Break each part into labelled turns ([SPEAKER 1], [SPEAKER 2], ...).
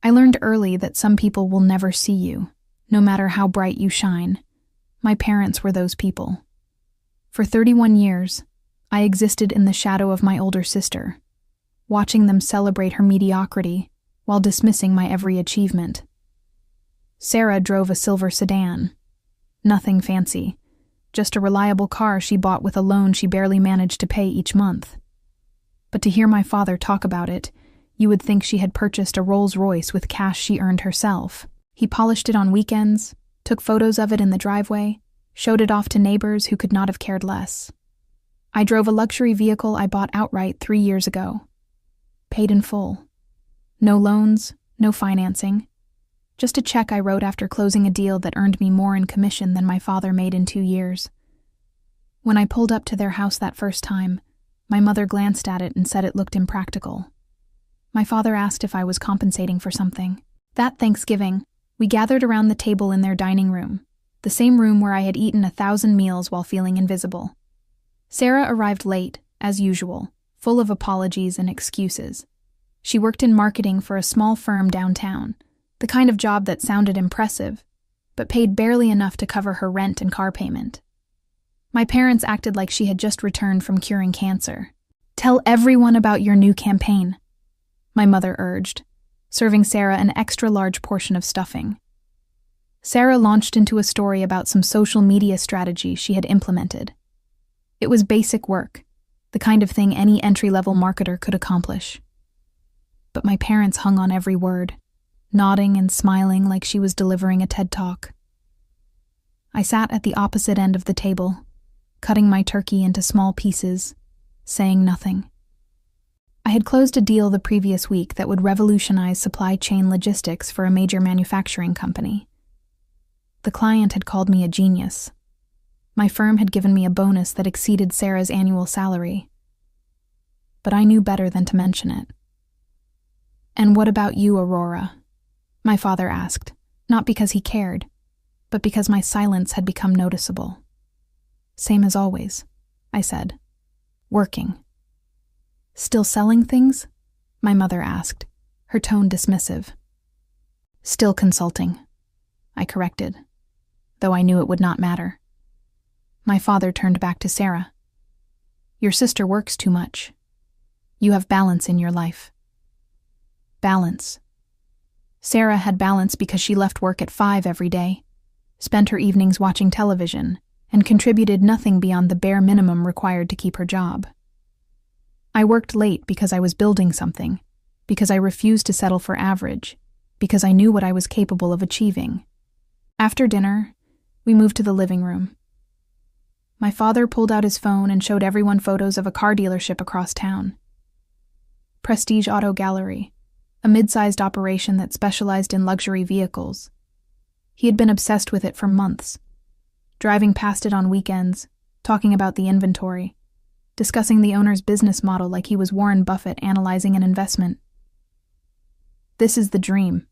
[SPEAKER 1] I learned early that some people will never see you, no matter how bright you shine. My parents were those people. For 31 years, I existed in the shadow of my older sister, watching them celebrate her mediocrity while dismissing my every achievement. Sarah drove a silver sedan. Nothing fancy, just a reliable car she bought with a loan she barely managed to pay each month. But to hear my father talk about it, you would think she had purchased a Rolls-Royce with cash she earned herself. He polished it on weekends, took photos of it in the driveway, showed it off to neighbors who could not have cared less. I drove a luxury vehicle I bought outright 3 years ago. Paid in full. No loans, no financing. Just a check I wrote after closing a deal that earned me more in commission than my father made in 2 years. When I pulled up to their house that first time, my mother glanced at it and said it looked impractical. My father asked if I was compensating for something. That Thanksgiving, we gathered around the table in their dining room, the same room where I had eaten 1,000 meals while feeling invisible. Sarah arrived late, as usual, full of apologies and excuses. She worked in marketing for a small firm downtown, the kind of job that sounded impressive, but paid barely enough to cover her rent and car payment. My parents acted like she had just returned from curing cancer. "Tell everyone about your new campaign," my mother urged, serving Sarah an extra-large portion of stuffing. Sarah launched into a story about some social media strategy she had implemented. It was basic work, the kind of thing any entry-level marketer could accomplish. But my parents hung on every word, nodding and smiling like she was delivering a TED Talk. I sat at the opposite end of the table, cutting my turkey into small pieces, saying nothing. I had closed a deal the previous week that would revolutionize supply chain logistics for a major manufacturing company. The client had called me a genius. My firm had given me a bonus that exceeded Sarah's annual salary. But I knew better than to mention it. "And what about you, Aurora?" my father asked, not because he cared, but because my silence had become noticeable. "Same as always," I said. "Working." "Still selling things?" my mother asked, her tone dismissive. "Still consulting," I corrected, though I knew it would not matter. My father turned back to Sarah. "Your sister works too much. You have balance in your life." Balance. Sarah had balance because she left work at 5 every day, spent her evenings watching television, and contributed nothing beyond the bare minimum required to keep her job. I worked late because I was building something, because I refused to settle for average, because I knew what I was capable of achieving. After dinner, we moved to the living room. My father pulled out his phone and showed everyone photos of a car dealership across town. Prestige Auto Gallery, a mid-sized operation that specialized in luxury vehicles. He had been obsessed with it for months, driving past it on weekends, talking about the inventory, discussing the owner's business model like he was Warren Buffett analyzing an investment. "This is the dream,"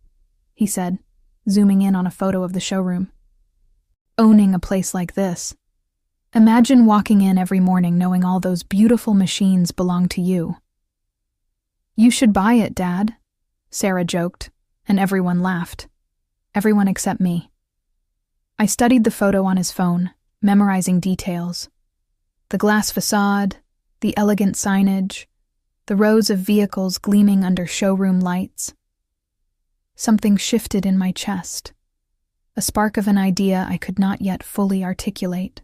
[SPEAKER 1] he said, zooming in on a photo of the showroom. "Owning a place like this. Imagine walking in every morning knowing all those beautiful machines belong to you." "You should buy it, Dad," Sarah joked, and everyone laughed. Everyone except me. I studied the photo on his phone, memorizing details. The glass facade, the elegant signage, the rows of vehicles gleaming under showroom lights. Something shifted in my chest, a spark of an idea I could not yet fully articulate.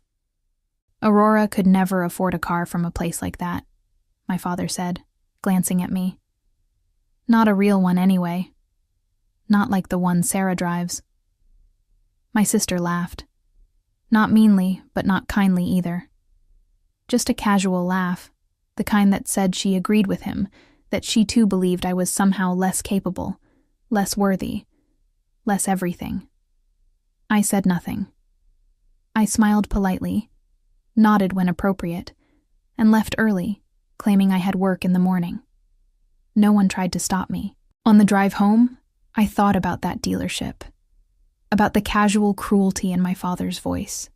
[SPEAKER 1] "Aurora could never afford a car from a place like that," my father said, glancing at me. "Not a real one anyway. Not like the one Sarah drives." My sister laughed. Not meanly, but not kindly either. Just a casual laugh, the kind that said she agreed with him, that she too believed I was somehow less capable, less worthy, less everything. I said nothing. I smiled politely, nodded when appropriate, and left early, claiming I had work in the morning. No one tried to stop me. On the drive home, I thought about that dealership, about the casual cruelty in my father's voice,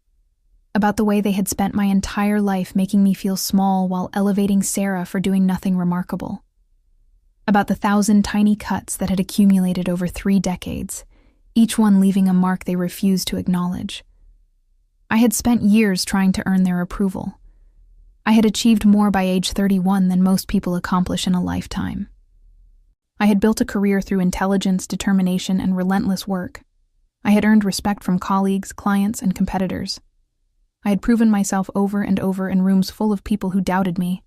[SPEAKER 1] about the way they had spent my entire life making me feel small while elevating Sarah for doing nothing remarkable. about the 1,000 tiny cuts that had accumulated over 3 decades, each one leaving a mark they refused to acknowledge. I had spent years trying to earn their approval. I had achieved more by age 31 than most people accomplish in a lifetime. I had built a career through intelligence, determination, and relentless work. I had earned respect from colleagues, clients, and competitors. I had proven myself over and over in rooms full of people who doubted me,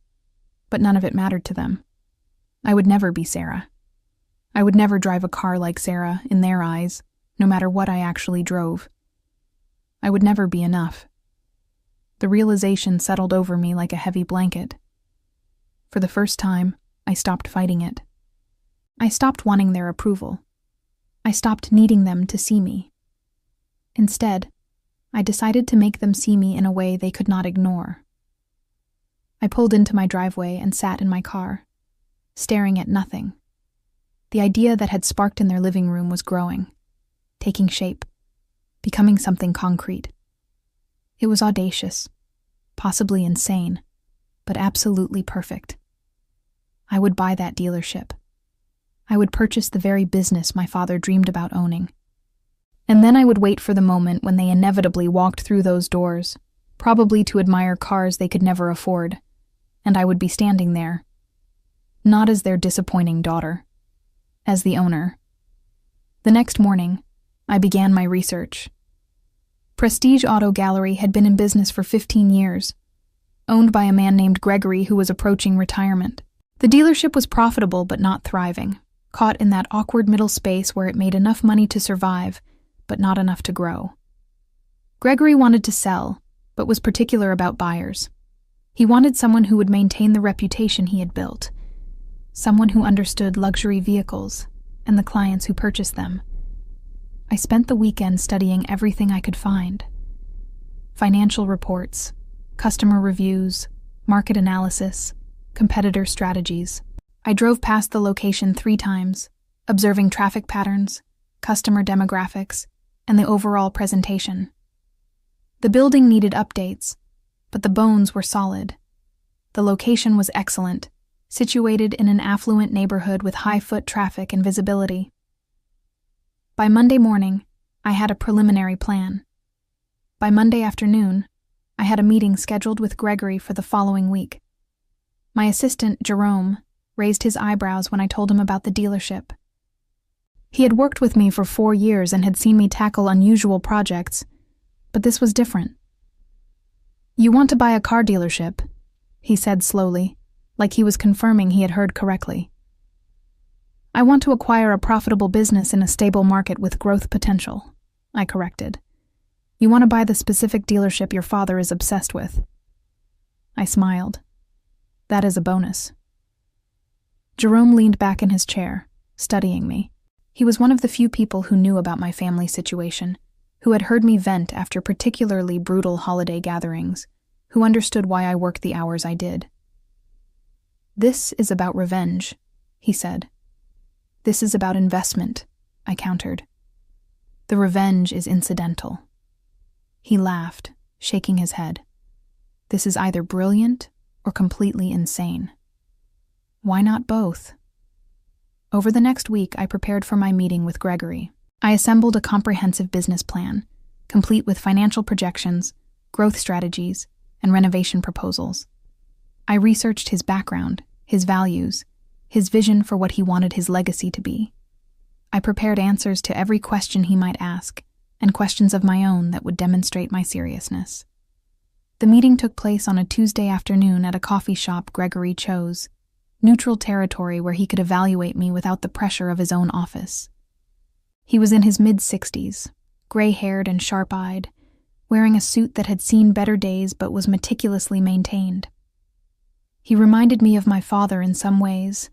[SPEAKER 1] but none of it mattered to them. I would never be Sarah. I would never drive a car like Sarah, in their eyes, no matter what I actually drove. I would never be enough. The realization settled over me like a heavy blanket. For the first time, I stopped fighting it. I stopped wanting their approval. I stopped needing them to see me. Instead, I decided to make them see me in a way they could not ignore. I pulled into my driveway and sat in my car, staring at nothing. The idea that had sparked in their living room was growing, taking shape, becoming something concrete. It was audacious, possibly insane, but absolutely perfect. I would buy that dealership. I would purchase the very business my father dreamed about owning. And then I would wait for the moment when they inevitably walked through those doors, probably to admire cars they could never afford, and I would be standing there, not as their disappointing daughter, as the owner. The next morning, I began my research. Prestige Auto Gallery had been in business for 15 years, owned by a man named Gregory who was approaching retirement. The dealership was profitable but not thriving, caught in that awkward middle space where it made enough money to survive, but not enough to grow. Gregory wanted to sell, but was particular about buyers. He wanted someone who would maintain the reputation he had built, someone who understood luxury vehicles and the clients who purchased them. I spent the weekend studying everything I could find. Financial reports, customer reviews, market analysis, competitor strategies. I drove past the location 3 times, observing traffic patterns, customer demographics, and the overall presentation. The building needed updates, but the bones were solid. The location was excellent, situated in an affluent neighborhood with high foot traffic and visibility. By Monday morning, I had a preliminary plan. By Monday afternoon, I had a meeting scheduled with Gregory for the following week. My assistant, Jerome, raised his eyebrows when I told him about the dealership. He had worked with me for 4 years and had seen me tackle unusual projects, but this was different. "You want to buy a car dealership?" he said slowly, like he was confirming he had heard correctly. "I want to acquire a profitable business in a stable market with growth potential," I corrected. "You want to buy the specific dealership your father is obsessed with." I smiled. "That is a bonus." Jerome leaned back in his chair, studying me. He was one of the few people who knew about my family situation, who had heard me vent after particularly brutal holiday gatherings, who understood why I worked the hours I did. "This is about revenge," he said. "This is about investment," I countered. "The revenge is incidental." He laughed, shaking his head. "This is either brilliant or completely insane." Why not both? Over the next week, I prepared for my meeting with Gregory. I assembled a comprehensive business plan, complete with financial projections, growth strategies, and renovation proposals. I researched his background, his values, his vision for what he wanted his legacy to be. I prepared answers to every question he might ask, and questions of my own that would demonstrate my seriousness. The meeting took place on a Tuesday afternoon at a coffee shop Gregory chose, neutral territory where he could evaluate me without the pressure of his own office. He was in his mid-60s, gray-haired and sharp-eyed, wearing a suit that had seen better days but was meticulously maintained. He reminded me of my father in some ways,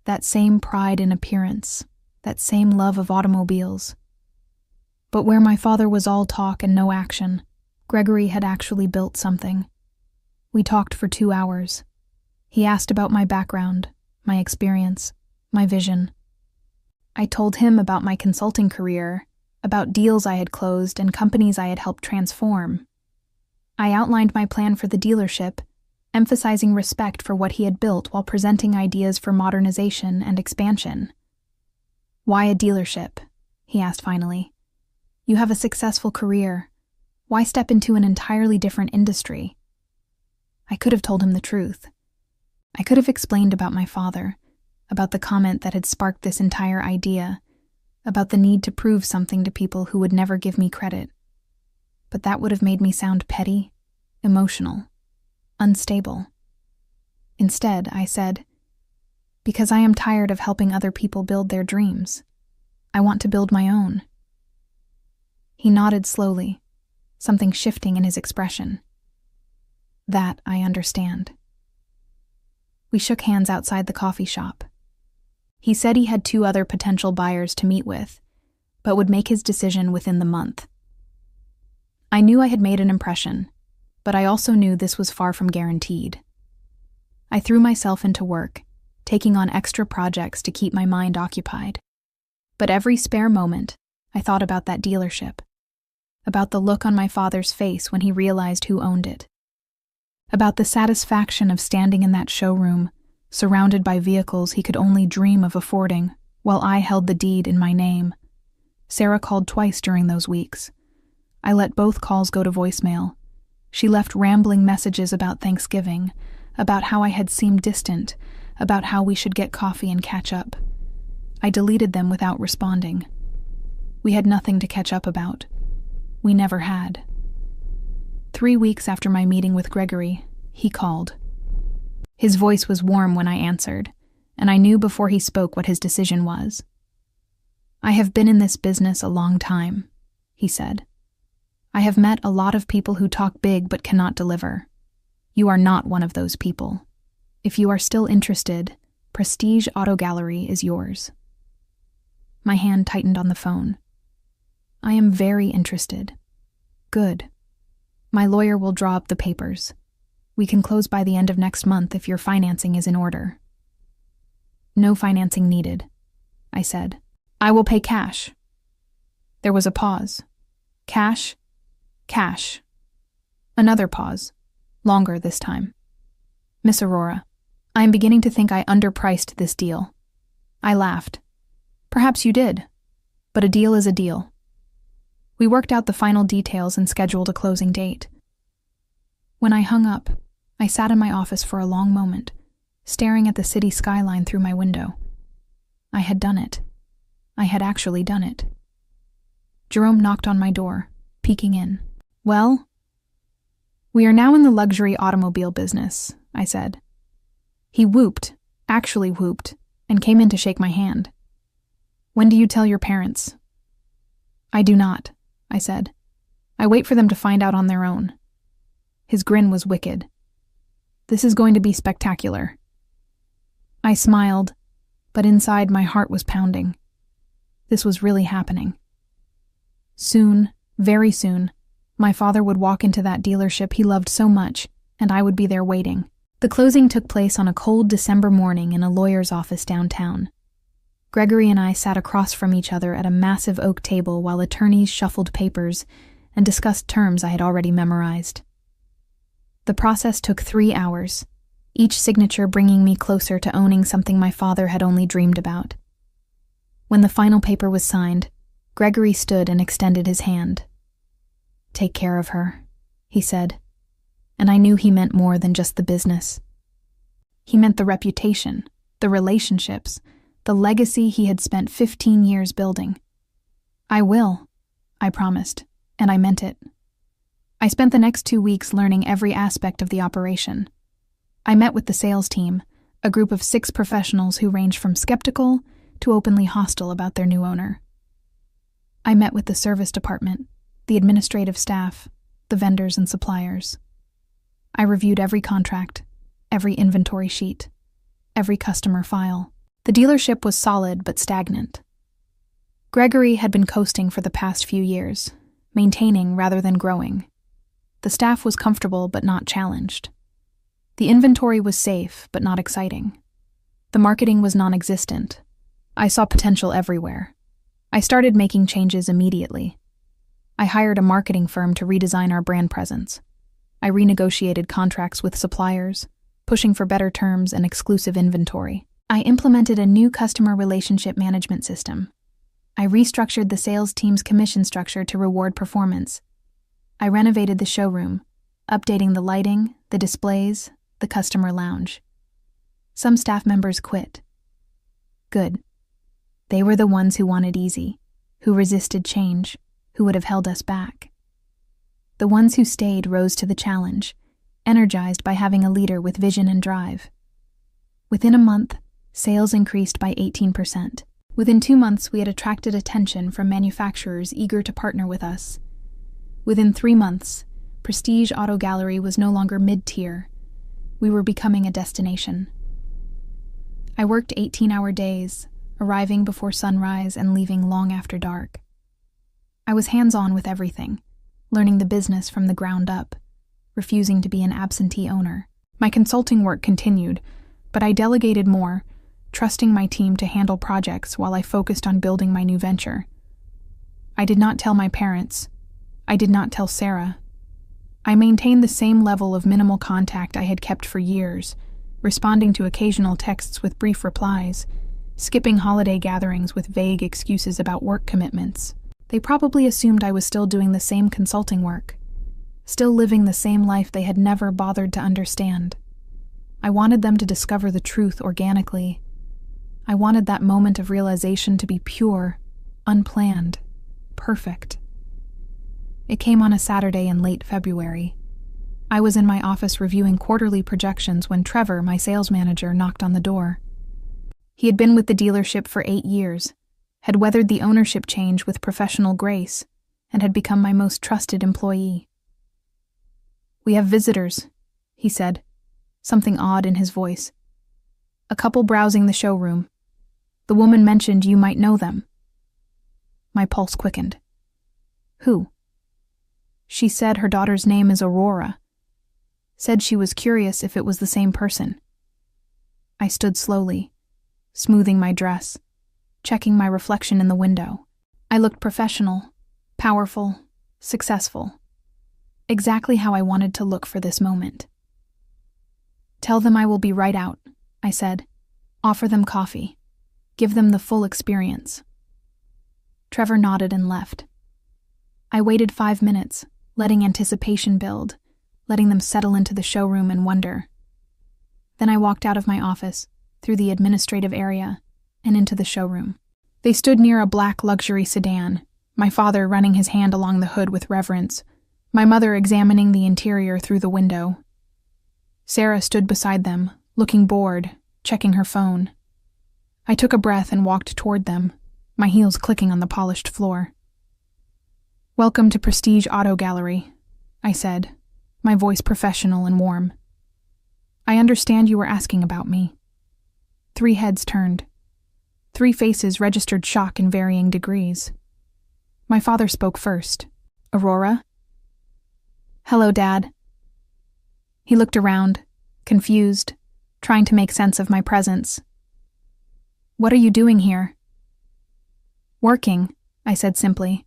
[SPEAKER 1] that same pride in appearance, that same love of automobiles. But where my father was all talk and no action, Gregory had actually built something. We talked for 2 hours. He asked about my background, my experience, my vision. I told him about my consulting career, about deals I had closed and companies I had helped transform. I outlined my plan for the dealership, emphasizing respect for what he had built while presenting ideas for modernization and expansion. "Why a dealership?" he asked finally. "You have a successful career. Why step into an entirely different industry?" I could have told him the truth. I could have explained about my father, about the comment that had sparked this entire idea, about the need to prove something to people who would never give me credit. But that would have made me sound petty, emotional, unstable. Instead, I said, "Because I am tired of helping other people build their dreams. I want to build my own." He nodded slowly, something shifting in his expression. "That I understand." We shook hands outside the coffee shop. He said he had 2 other potential buyers to meet with, but would make his decision within the month. I knew I had made an impression, but I also knew this was far from guaranteed. I threw myself into work, taking on extra projects to keep my mind occupied. But every spare moment, I thought about that dealership, about the look on my father's face when he realized who owned it, about the satisfaction of standing in that showroom, surrounded by vehicles he could only dream of affording, while I held the deed in my name. Sarah called twice during those weeks. I let both calls go to voicemail. She left rambling messages about Thanksgiving, about how I had seemed distant, about how we should get coffee and catch up. I deleted them without responding. We had nothing to catch up about. We never had. 3 weeks after my meeting with Gregory, he called. His voice was warm when I answered, and I knew before he spoke what his decision was. "I have been in this business a long time," he said. "I have met a lot of people who talk big but cannot deliver. You are not one of those people. If you are still interested, Prestige Auto Gallery is yours." My hand tightened on the phone. "I am very interested." "Good. My lawyer will draw up the papers. We can close by the end of next month if your financing is in order." "No financing needed," I said. "I will pay cash." There was a pause. "Cash? Cash." Another pause, longer this time. "Miss Aurora, I am beginning to think I underpriced this deal." I laughed. "Perhaps you did, but a deal is a deal." We worked out the final details and scheduled a closing date. When I hung up, I sat in my office for a long moment, staring at the city skyline through my window. I had done it. I had actually done it. Jerome knocked on my door, peeking in. "Well?" "We are now in the luxury automobile business," I said. He whooped, actually whooped, and came in to shake my hand. "When do you tell your parents?" "I do not," I said. "I wait for them to find out on their own." His grin was wicked. "This is going to be spectacular." I smiled, but inside my heart was pounding. This was really happening. Soon, very soon, my father would walk into that dealership he loved so much, and I would be there waiting. The closing took place on a cold December morning in a lawyer's office downtown. Gregory and I sat across from each other at a massive oak table while attorneys shuffled papers and discussed terms I had already memorized. The process took 3 hours, each signature bringing me closer to owning something my father had only dreamed about. When the final paper was signed, Gregory stood and extended his hand. "Take care of her," he said, and I knew he meant more than just the business. He meant the reputation, the relationships, the legacy he had spent 15 years building. "I will," I promised, and I meant it. I spent the next 2 weeks learning every aspect of the operation. I met with the sales team, a group of 6 professionals who ranged from skeptical to openly hostile about their new owner. I met with the service department, the administrative staff, the vendors and suppliers. I reviewed every contract, every inventory sheet, every customer file. The dealership was solid but stagnant. Gregory had been coasting for the past few years, maintaining rather than growing. The staff was comfortable but not challenged. The inventory was safe but not exciting. The marketing was non-existent. I saw potential everywhere. I started making changes immediately. I hired a marketing firm to redesign our brand presence. I renegotiated contracts with suppliers, pushing for better terms and exclusive inventory. I implemented a new customer relationship management system. I restructured the sales team's commission structure to reward performance. I renovated the showroom, updating the lighting, the displays, the customer lounge. Some staff members quit. Good. They were the ones who wanted easy, who resisted change, who would have held us back. The ones who stayed rose to the challenge, energized by having a leader with vision and drive. Within a month, sales increased by 18%. Within 2 months, we had attracted attention from manufacturers eager to partner with us. Within 3 months, Prestige Auto Gallery was no longer mid-tier. We were becoming a destination. I worked 18-hour days, arriving before sunrise and leaving long after dark. I was hands-on with everything, learning the business from the ground up, refusing to be an absentee owner. My consulting work continued, but I delegated more, trusting my team to handle projects while I focused on building my new venture. I did not tell my parents. I did not tell Sarah. I maintained the same level of minimal contact I had kept for years, responding to occasional texts with brief replies, skipping holiday gatherings with vague excuses about work commitments. They probably assumed I was still doing the same consulting work, still living the same life they had never bothered to understand. I wanted them to discover the truth organically. I wanted that moment of realization to be pure, unplanned, perfect. It came on a Saturday in late February. I was in my office reviewing quarterly projections when Trevor, my sales manager, knocked on the door. He had been with the dealership for 8 years, had weathered the ownership change with professional grace, and had become my most trusted employee. "We have visitors," he said, something odd in his voice. "A couple browsing the showroom. The woman mentioned you might know them." My pulse quickened. "Who?" "She said her daughter's name is Aurora. Said she was curious if it was the same person." I stood slowly, smoothing my dress, checking my reflection in the window. I looked professional, powerful, successful. Exactly how I wanted to look for this moment. "Tell them I will be right out," I said. "Offer them coffee. Give them the full experience." Trevor nodded and left. I waited 5 minutes, letting anticipation build, letting them settle into the showroom and wonder. Then I walked out of my office, through the administrative area, and into the showroom. They stood near a black luxury sedan, my father running his hand along the hood with reverence, my mother examining the interior through the window. Sarah stood beside them, looking bored, checking her phone. I took a breath and walked toward them, my heels clicking on the polished floor. "Welcome to Prestige Auto Gallery," I said, my voice professional and warm. "I understand you were asking about me." 3 heads turned. 3 faces registered shock in varying degrees. My father spoke first. "Aurora?" "Hello, Dad." He looked around, confused, trying to make sense of my presence. "What are you doing here?" "Working," I said simply.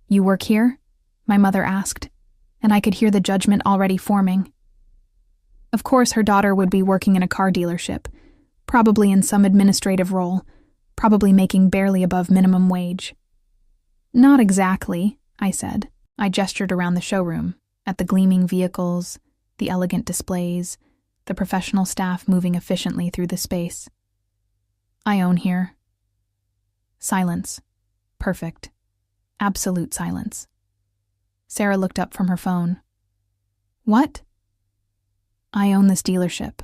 [SPEAKER 1] "You work here?" my mother asked, and I could hear the judgment already forming. Of course, her daughter would be working in a car dealership, probably in some administrative role, probably making barely above minimum wage. "Not exactly," I said. I gestured around the showroom, at the gleaming vehicles, the elegant displays, the professional staff moving efficiently through the space. "I own here." Silence. Perfect. Absolute silence. Sarah looked up from her phone. "What?" "I own this dealership,"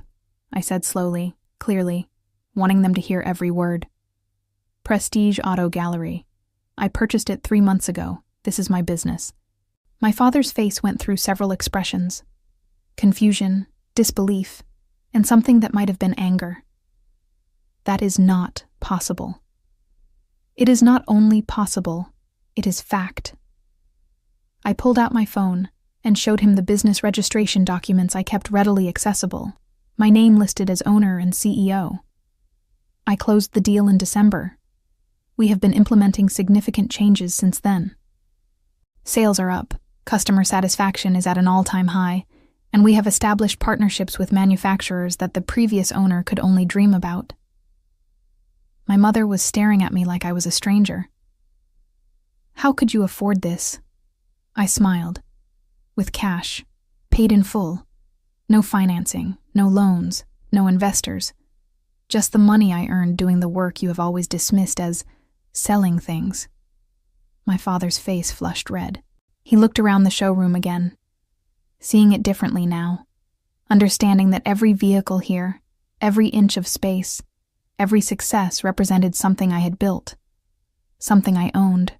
[SPEAKER 1] I said slowly, clearly, wanting them to hear every word. "Prestige Auto Gallery. I purchased it 3 months ago. This is my business." My father's face went through several expressions. Confusion, disbelief, and something that might have been anger. "That is not possible." "It is not only possible, it is fact." I pulled out my phone and showed him the business registration documents I kept readily accessible, my name listed as owner and CEO. I closed the deal in December. We have been implementing significant changes since then. Sales are up, Customer satisfaction is at an all-time high, and we have established partnerships with manufacturers that the previous owner could only dream about. My mother was staring at me like I was a stranger. How could you afford this? I smiled. With cash, paid in full. No financing, no loans, no investors. Just the money I earned doing the work you have always dismissed as selling things. My father's face flushed red. He looked around the showroom again, seeing it differently now, understanding that every vehicle here, every inch of space, every success represented something I had built, something I owned.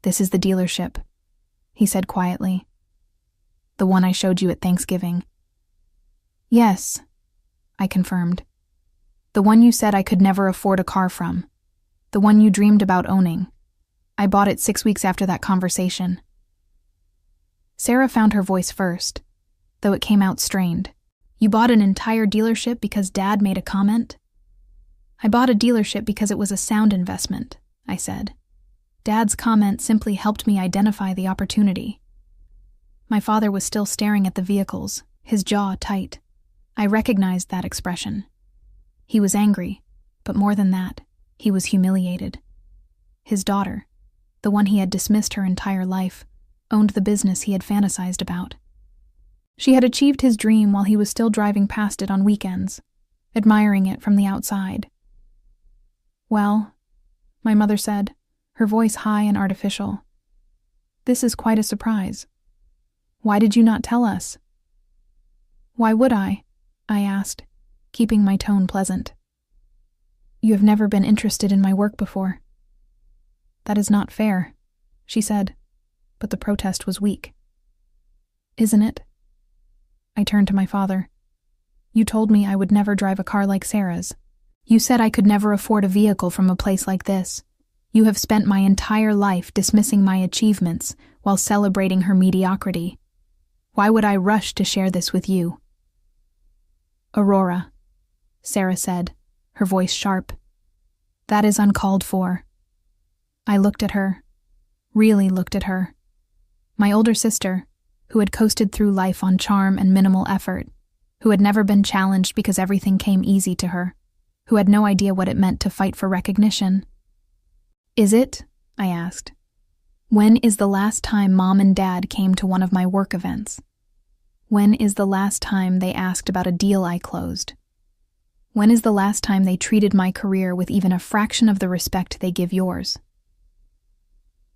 [SPEAKER 1] "This is the dealership," he said quietly. "The one I showed you at Thanksgiving." "Yes," I confirmed. "The one you said I could never afford a car from. The one you dreamed about owning. I bought it 6 weeks after that conversation." Sarah found her voice first, though it came out strained. "You bought an entire dealership because Dad made a comment?" "I bought a dealership because it was a sound investment," I said. Dad's comment simply helped me identify the opportunity. My father was still staring at the vehicles, his jaw tight. I recognized that expression. He was angry, but more than that, he was humiliated. His daughter, the one he had dismissed her entire life, owned the business he had fantasized about. She had achieved his dream while he was still driving past it on weekends, admiring it from the outside. "Well," my mother said, her voice high and artificial, "this is quite a surprise. Why did you not tell us?" "Why would I asked, keeping my tone pleasant. "You have never been interested in my work before." "That is not fair," she said, but the protest was weak. "Isn't it?" I turned to my father. "You told me I would never drive a car like Sarah's. You said I could never afford a vehicle from a place like this. You have spent my entire life dismissing my achievements while celebrating her mediocrity. Why would I rush to share this with you?" "Aurora," Sarah said, her voice sharp. "That is uncalled for." I looked at her, really looked at her. My older sister, who had coasted through life on charm and minimal effort, who had never been challenged because everything came easy to her, who had no idea what it meant to fight for recognition. "Is it?" I asked. "When is the last time Mom and Dad came to one of my work events? When is the last time they asked about a deal I closed? When is the last time they treated my career with even a fraction of the respect they give yours?"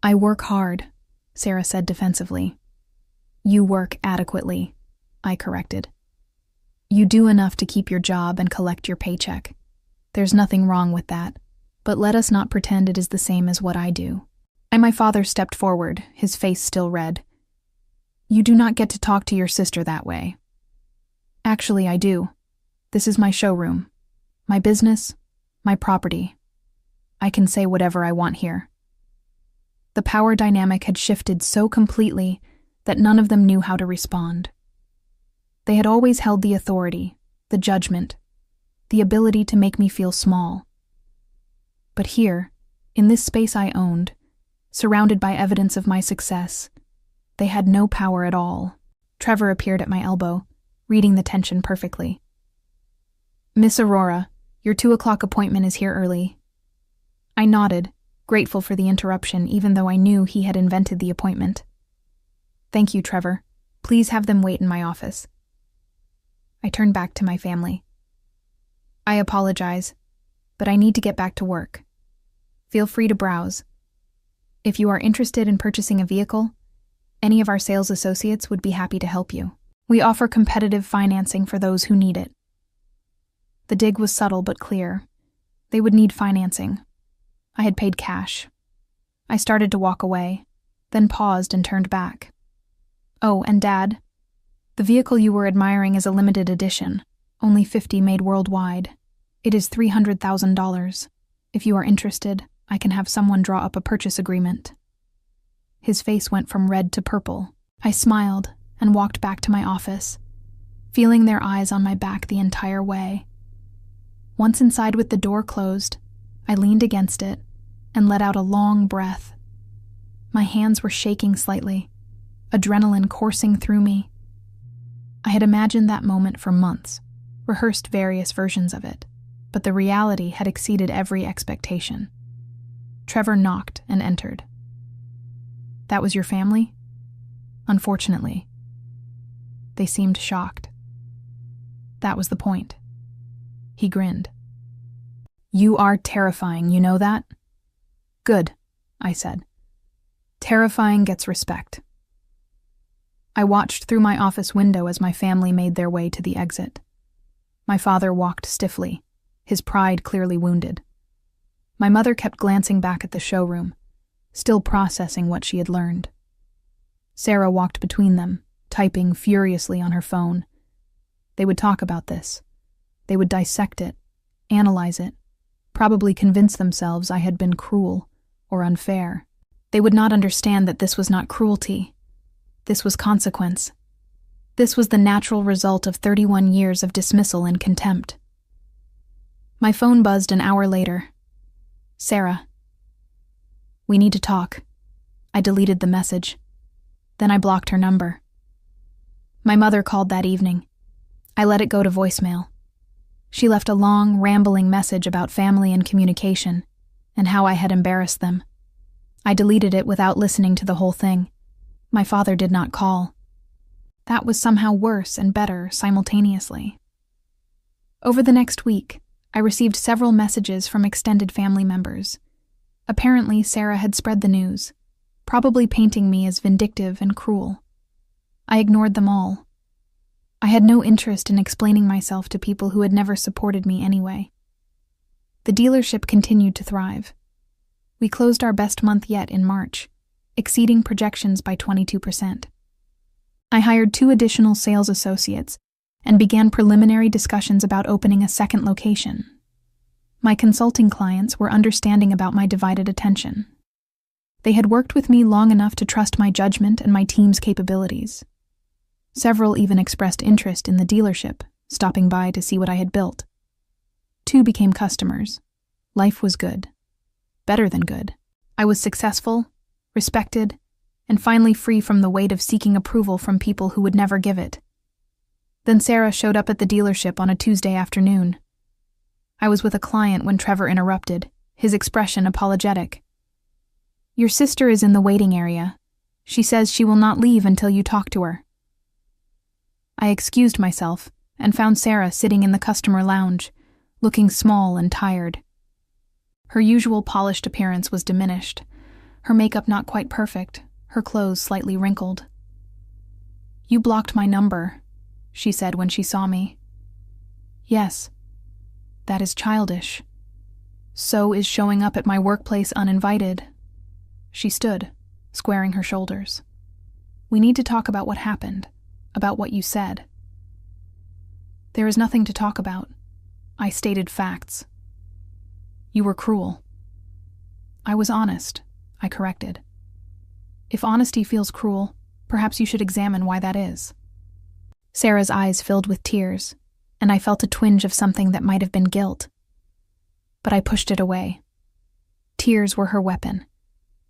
[SPEAKER 1] "I work hard," Sarah said defensively. "You work adequately," I corrected. "You do enough to keep your job and collect your paycheck. There's nothing wrong with that, but let us not pretend it is the same as what I do." And my father stepped forward, his face still red. "You do not get to talk to your sister that way." "Actually, I do. This is my showroom, my business, my property. I can say whatever I want here." The power dynamic had shifted so completely that none of them knew how to respond. They had always held the authority, the judgment, the ability to make me feel small. But here, in this space I owned, surrounded by evidence of my success, they had no power at all. Trevor appeared at my elbow, reading the tension perfectly. "Miss Aurora, your 2:00 appointment is here early." I nodded, grateful for the interruption even though I knew he had invented the appointment. "Thank you, Trevor. Please have them wait in my office." I turned back to my family. "I apologize, but I need to get back to work. Feel free to browse. If you are interested in purchasing a vehicle, any of our sales associates would be happy to help you. We offer competitive financing for those who need it." The dig was subtle but clear. They would need financing. I had paid cash. I started to walk away, then paused and turned back. "Oh, and Dad, the vehicle you were admiring is a limited edition, only 50 made worldwide. It is $300,000. If you are interested, I can have someone draw up a purchase agreement." His face went from red to purple. I smiled and walked back to my office, feeling their eyes on my back the entire way. Once inside with the door closed, I leaned against it and let out a long breath. My hands were shaking slightly, adrenaline coursing through me. I had imagined that moment for months, rehearsed various versions of it, but the reality had exceeded every expectation. Trevor knocked and entered. "That was your family?" "Unfortunately." They seemed shocked. "That was the point." He grinned. "You are terrifying, you know that?" "Good," I said. "Terrifying gets respect." I watched through my office window as my family made their way to the exit. My father walked stiffly, his pride clearly wounded. My mother kept glancing back at the showroom, still processing what she had learned. Sarah walked between them, typing furiously on her phone. They would talk about this. They would dissect it, analyze it, probably convince themselves I had been cruel or unfair. They would not understand that this was not cruelty. This was consequence. This was the natural result of 31 years of dismissal and contempt. My phone buzzed an hour later. "Sarah." "We need to talk." I deleted the message. Then I blocked her number. My mother called that evening. I let it go to voicemail. She left a long, rambling message about family and communication, and how I had embarrassed them. I deleted it without listening to the whole thing. My father did not call. That was somehow worse and better simultaneously. Over the next week, I received several messages from extended family members. Apparently, Sarah had spread the news, probably painting me as vindictive and cruel. I ignored them all. I had no interest in explaining myself to people who had never supported me anyway. The dealership continued to thrive. We closed our best month yet in March, exceeding projections by 22%. I hired 2 additional sales associates and began preliminary discussions about opening a second location. My consulting clients were understanding about my divided attention. They had worked with me long enough to trust my judgment and my team's capabilities. Several even expressed interest in the dealership, stopping by to see what I had built. 2 became customers. Life was good. Better than good. I was successful, respected, and finally free from the weight of seeking approval from people who would never give it. Then Sarah showed up at the dealership on a Tuesday afternoon. I was with a client when Trevor interrupted, his expression apologetic. "Your sister is in the waiting area. She says she will not leave until you talk to her." I excused myself and found Sarah sitting in the customer lounge, looking small and tired. Her usual polished appearance was diminished, her makeup not quite perfect, her clothes slightly wrinkled. "You blocked my number," she said when she saw me. "Yes. That is childish. So is showing up at my workplace uninvited." She stood, squaring her shoulders. "We need to talk about what happened, about what you said." "There is nothing to talk about. I stated facts." "You were cruel." "I was honest," I corrected. "If honesty feels cruel, perhaps you should examine why that is." Sarah's eyes filled with tears, and I felt a twinge of something that might have been guilt. But I pushed it away. Tears were her weapon,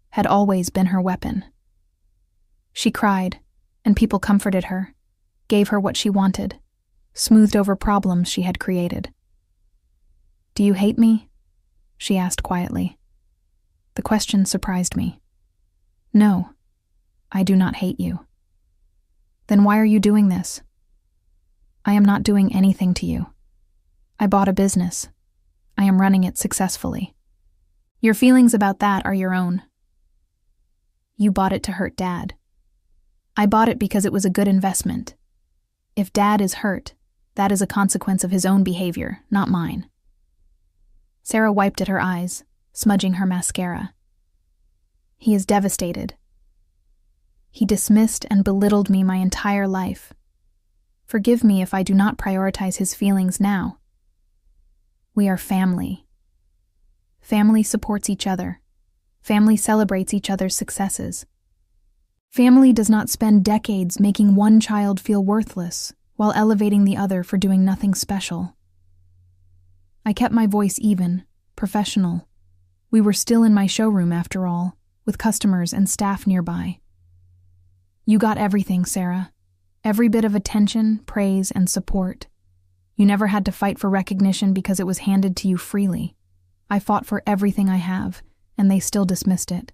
[SPEAKER 1] had always been her weapon. She cried, and people comforted her, gave her what she wanted, smoothed over problems she had created. "Do you hate me?" she asked quietly. The question surprised me. "No, I do not hate you." "Then why are you doing this?" "I am not doing anything to you. I bought a business. I am running it successfully. Your feelings about that are your own. You bought it to hurt Dad. I bought it because it was a good investment. If Dad is hurt, that is a consequence of his own behavior, not mine." Sarah wiped at her eyes, smudging her mascara. "He is devastated. He dismissed and belittled me my entire life. Forgive me if I do not prioritize his feelings now. We are family. Family supports each other. Family celebrates each other's successes. Family does not spend decades making one child feel worthless while elevating the other for doing nothing special." I kept my voice even, professional. We were still in my showroom after all, with customers and staff nearby. You got everything, Sarah. Every bit of attention, praise, and support. You never had to fight for recognition because it was handed to you freely. I fought for everything I have, and they still dismissed it.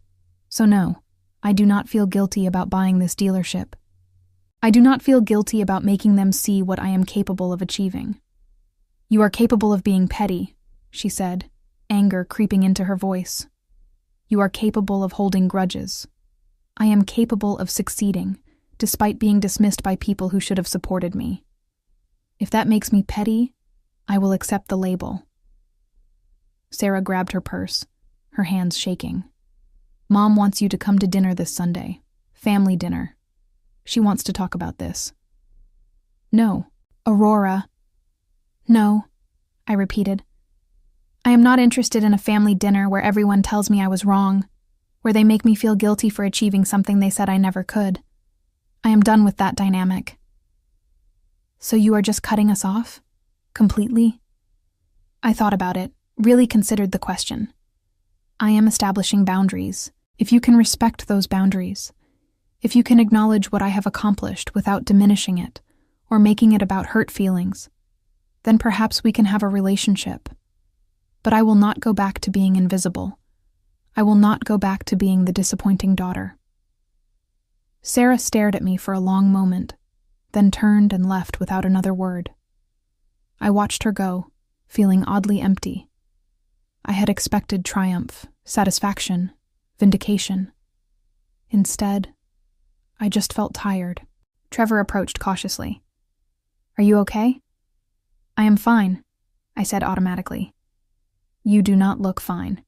[SPEAKER 1] So no, I do not feel guilty about buying this dealership. I do not feel guilty about making them see what I am capable of achieving. You are capable of being petty, she said, anger creeping into her voice. You are capable of holding grudges. I am capable of succeeding, despite being dismissed by people who should have supported me. If that makes me petty, I will accept the label. Sarah grabbed her purse, her hands shaking. Mom wants you to come to dinner this Sunday. Family dinner. She wants to talk about this. No, Aurora. No, I repeated. I am not interested in a family dinner where everyone tells me I was wrong, where they make me feel guilty for achieving something they said I never could. I am done with that dynamic. So you are just cutting us off? Completely? I thought about it, really considered the question. I am establishing boundaries. If you can respect those boundaries, if you can acknowledge what I have accomplished without diminishing it or making it about hurt feelings, then perhaps we can have a relationship. But I will not go back to being invisible. I will not go back to being the disappointing daughter. Sarah stared at me for a long moment, then turned and left without another word. I watched her go, feeling oddly empty. I had expected triumph, satisfaction, vindication. Instead, I just felt tired. Trevor approached cautiously. Are you okay? I am fine, I said automatically. You do not look fine.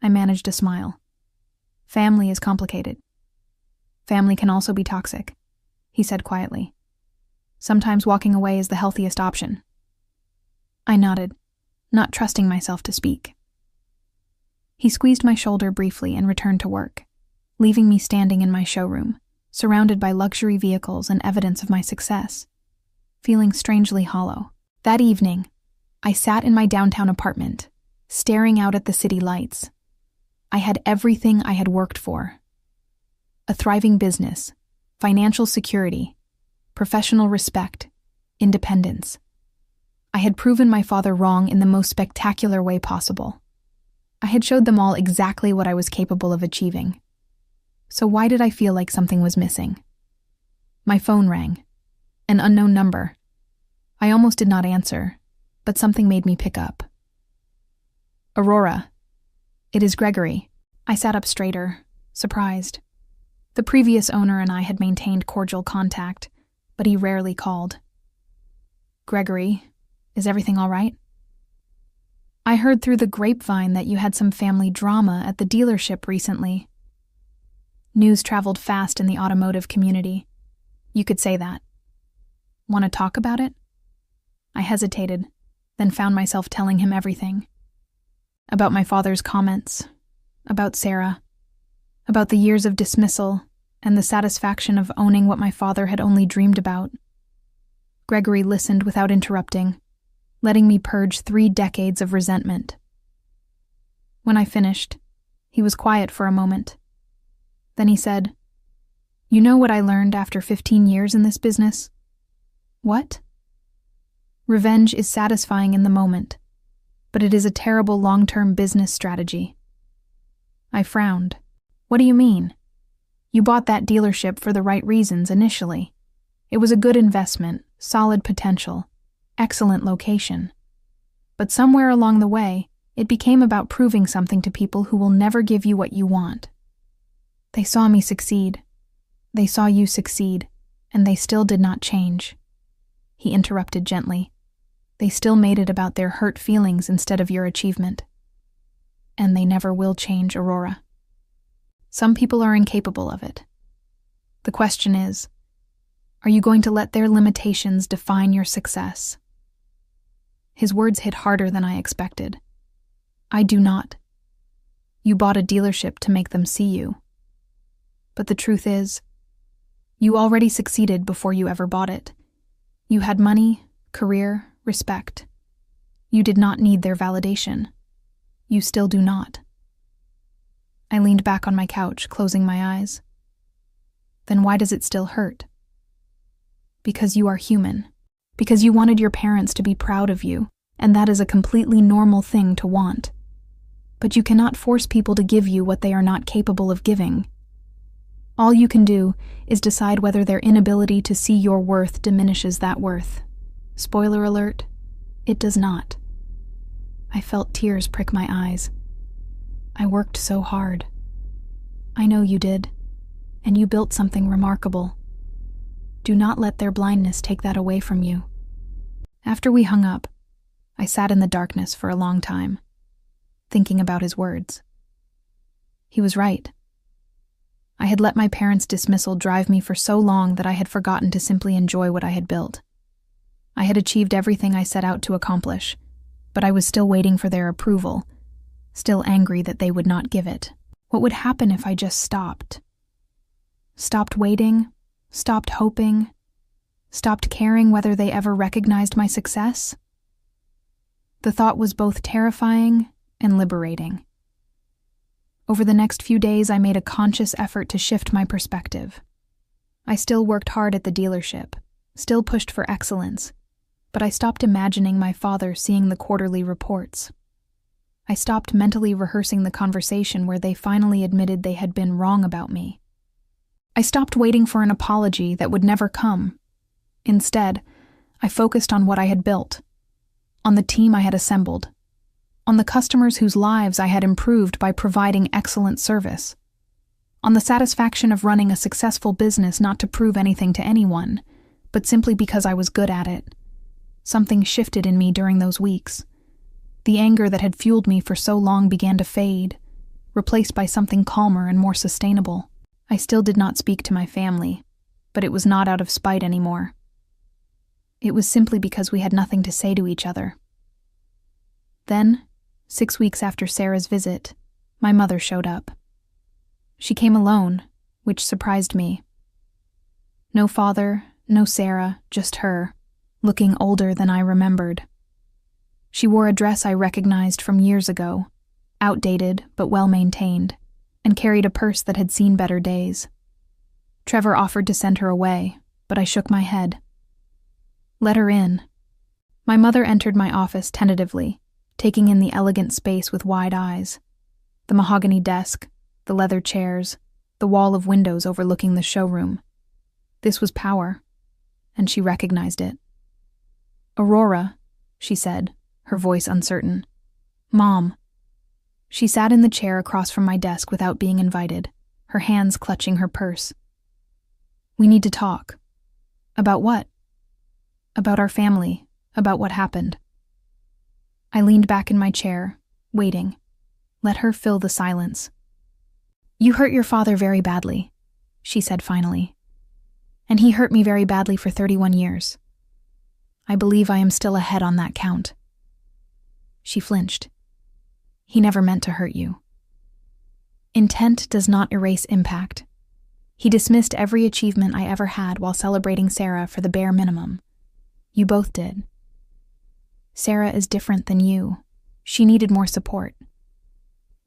[SPEAKER 1] I managed a smile. Family is complicated. Family can also be toxic, he said quietly. Sometimes walking away is the healthiest option. I nodded, not trusting myself to speak. He squeezed my shoulder briefly and returned to work, leaving me standing in my showroom, surrounded by luxury vehicles and evidence of my success, feeling strangely hollow. That evening, I sat in my downtown apartment, staring out at the city lights. I had everything I had worked for. A thriving business, financial security, professional respect, independence. I had proven my father wrong in the most spectacular way possible. I had showed them all exactly what I was capable of achieving. So why did I feel like something was missing? My phone rang. An unknown number. I almost did not answer, but something made me pick up. Aurora. It is Gregory. I sat up straighter, surprised. The previous owner and I had maintained cordial contact, but he rarely called. Gregory, is everything all right? I heard through the grapevine that you had some family drama at the dealership recently. News traveled fast in the automotive community. You could say that. Want to talk about it? I hesitated, then found myself telling him everything. About my father's comments, about Sarah, about the years of dismissal and the satisfaction of owning what my father had only dreamed about. Gregory listened without interrupting, letting me purge 3 decades of resentment. When I finished, he was quiet for a moment. Then he said, You know what I learned after 15 years in this business? What? Revenge is satisfying in the moment, but it is a terrible long-term business strategy. I frowned. What do you mean? You bought that dealership for the right reasons initially. It was a good investment, solid potential, excellent location. But somewhere along the way, it became about proving something to people who will never give you what you want. They saw me succeed. They saw you succeed, and they still did not change. He interrupted gently. They still made it about their hurt feelings instead of your achievement. And they never will change, Aurora. Some people are incapable of it. The question is, are you going to let their limitations define your success? His words hit harder than I expected. I do not. You bought a dealership to make them see you. But the truth is, you already succeeded before you ever bought it. You had money, career, respect. You did not need their validation. You still do not. I leaned back on my couch, closing my eyes. then why does it still hurt? Because you are human. Because you wanted your parents to be proud of you, and that is a completely normal thing to want. But you cannot force people to give you what they are not capable of giving. All you can do is decide whether their inability to see your worth diminishes that worth. Spoiler alert, it does not. I felt tears prick my eyes. I worked so hard. I know you did, and you built something remarkable. Do not let their blindness take that away from you. After we hung up, I sat in the darkness for a long time, thinking about his words. He was right. I had let my parents' dismissal drive me for so long that I had forgotten to simply enjoy what I had built. I had achieved everything I set out to accomplish, but I was still waiting for their approval, still angry that they would not give it. What would happen if I just stopped? Stopped waiting, stopped hoping, stopped caring whether they ever recognized my success? The thought was both terrifying and liberating. Over the next few days, I made a conscious effort to shift my perspective. I still worked hard at the dealership, still pushed for excellence, but I stopped imagining my father seeing the quarterly reports. I stopped mentally rehearsing the conversation where they finally admitted they had been wrong about me. I stopped waiting for an apology that would never come. Instead, I focused on what I had built, on the team I had assembled, on the customers whose lives I had improved by providing excellent service, on the satisfaction of running a successful business not to prove anything to anyone, but simply because I was good at it. Something shifted in me during those weeks. The anger that had fueled me for so long began to fade, replaced by something calmer and more sustainable. I still did not speak to my family, but it was not out of spite anymore. It was simply because we had nothing to say to each other. Then, 6 weeks after Sarah's visit, my mother showed up. She came alone, which surprised me. No father, no Sarah, just her, looking older than I remembered. She wore a dress I recognized from years ago, outdated but well-maintained, and carried a purse that had seen better days. Trevor offered to send her away, but I shook my head. Let her in. My mother entered my office tentatively, taking in the elegant space with wide eyes. The mahogany desk, the leather chairs, the wall of windows overlooking the showroom. This was power, and she recognized it. Aurora, she said, her voice uncertain. Mom. She sat in the chair across from my desk without being invited, her hands clutching her purse. We need to talk. About what? About our family, about what happened. I leaned back in my chair, waiting. Let her fill the silence. You hurt your father very badly, she said finally. And he hurt me very badly for 31 years. I believe I am still ahead on that count. She flinched. He never meant to hurt you. Intent does not erase impact. He dismissed every achievement I ever had while celebrating Sarah for the bare minimum. You both did. Sarah is different than you. She needed more support.